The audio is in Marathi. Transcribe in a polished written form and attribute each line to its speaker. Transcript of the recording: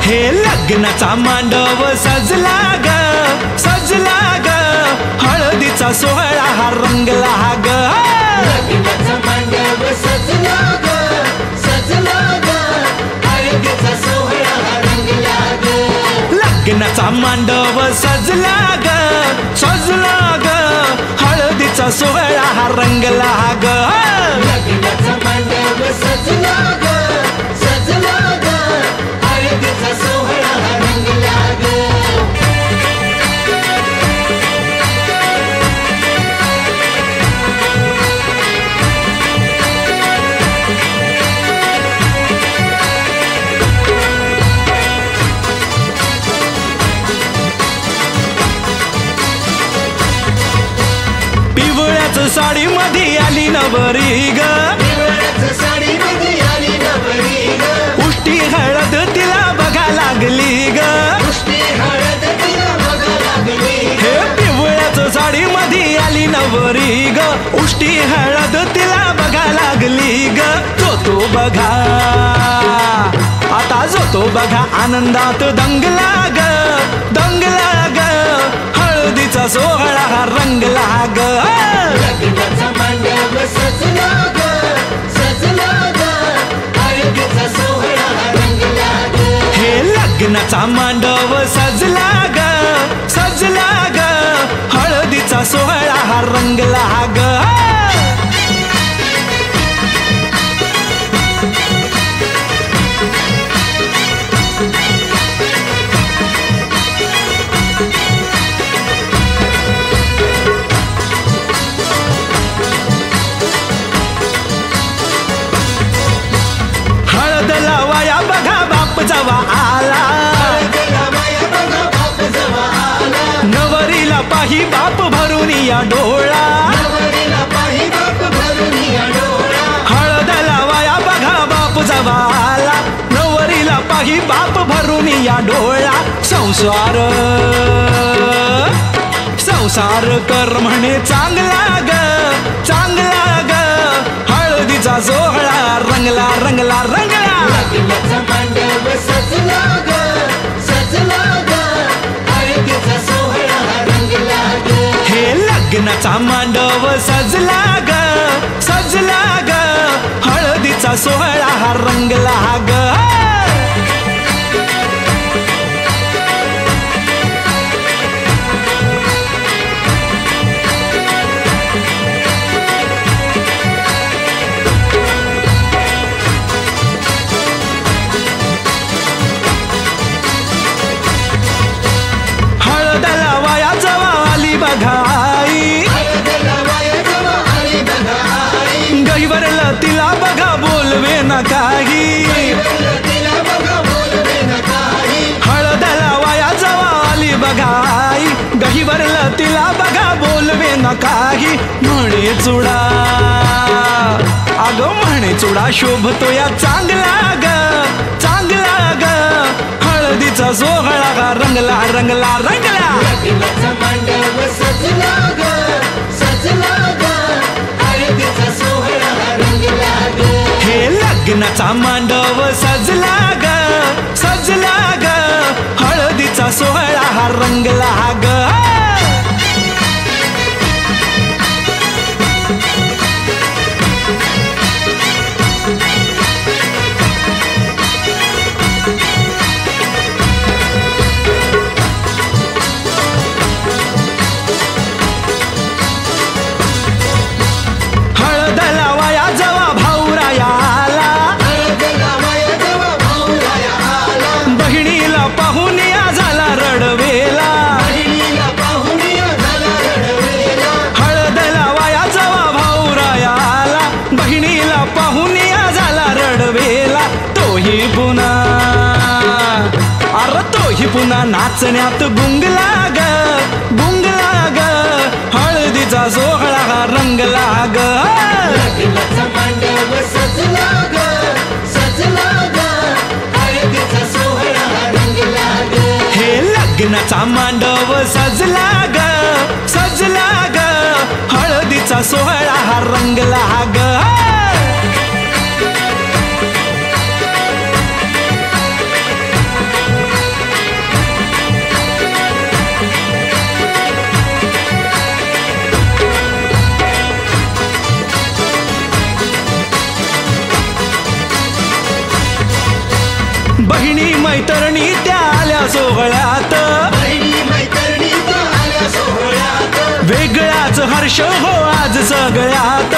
Speaker 1: हे लग्नाचा मांडव सजला ग सजला ग, हळदीचा सोहळा हा रंगला ग.
Speaker 2: लग्नाचा मांडव सजला ग सजला ग, हळदीचा सोहळा हा रंगला ग.
Speaker 1: लग्नाचा मांडव सजला ग सजला ग, हळदीचा सोहळा हा रंगला ग.
Speaker 2: लग्नाचा मांडव सजला ग सजला ग, हळदीचा सोहळा हा रंगला ग.
Speaker 1: पिवळ्याच साडी मध्ये आली नवरी ग,
Speaker 2: पिवळ्याच साडी मध्ये आली नवरी ग.
Speaker 1: उष्टी हळद तिला बघा लागली ग.
Speaker 2: उष्टी हळद तिला बघा लागली ग.
Speaker 1: हे पिवळ्याच साडी मध्ये आली नवरी ग, उष्टी हळद तिला बघा लागली ग. जो बघा आता जो बघा आनंदात दंगला ग दंगला ग, हळदीचा सोहळा हा रंगला ग.
Speaker 2: लग्नाचा मांडव सजला ग सजला ग, हळदीचा सोहळा हा रंगला ग.
Speaker 1: हे लग्नाचा मांडव सजला ग सजला ग, हळदीचा सोहळा हा रंगला ग. हळद लावाया बघा बाप जवा आला,
Speaker 2: हळदीला बाया बघा बाप जवा आला.
Speaker 1: नवरीला पाही बाप भरून या डोळा.
Speaker 2: नवरीला पाही बाप भरून या डोळा.
Speaker 1: हळद लावाया बघा बाप जवा आला, नवरीला पाही बाप भरून या डोळा. संसार संसार कर म्हणे चांगला ग चांगला ग, हळदीचा सोहळा रंगला रंगला रंगला.
Speaker 2: लग्नाचा मांडव सजला ग सजला ग, हळदीचा सोहळा हा रंगला ग.
Speaker 1: हे लग्नाचा मांडव सजला ग सजला ग, हळदीचा सोहळा हा रंगला ग. हळद लावाया जवा आली बघाई,
Speaker 2: हळदीला बाया जवा आली बघा आई.
Speaker 1: गहिवरला तिला बघा बोलवे न काही.
Speaker 2: तिला बघा बोलवे न काही.
Speaker 1: हळद लावाया जवा आली बघाई, गहिवरला तिला बघा बोलवे न काही. म्हणे चुडा अगं म्हणे चुडा शोभतो या चांगला ग चांगला ग, हळदीचा सोहळा हा रंगला रंगला रंगला.
Speaker 2: लग्नाचा मांडव सजला ग सजला ग, हळदीचा सोहळा हा रंगला ग.
Speaker 1: हे लग्नाचा मांडव सजला ग सजला ग, हळदीचा सोहळा हा रंगला ग. हळद लावाया जवा भाऊराया आला,
Speaker 2: हळदीला बाया जवा भाऊराया आला.
Speaker 1: बहिणीला पाहून या झाला रडवेला.
Speaker 2: बहिणीला पाहून या झाला रडवेला.
Speaker 1: हळद लावाया जवा भाऊराया आला, बहिणीला पाहून या झाला रडवेला. तोही पुन्हा अरे तोही पुन्हा नाचण्यात गुंगला ग गुंगला ग, लग्नाचा मांडव सजला ग सजला ग हळदीचा सोहळा हा रंगला ग बहिणी मैत्रिणी त्या आल्या सोहळ्यात
Speaker 2: बहिणी मैत्रिणी त्या आल्या सोहळ्यात
Speaker 1: वेगळाच हर्ष हो आज सगळ्यात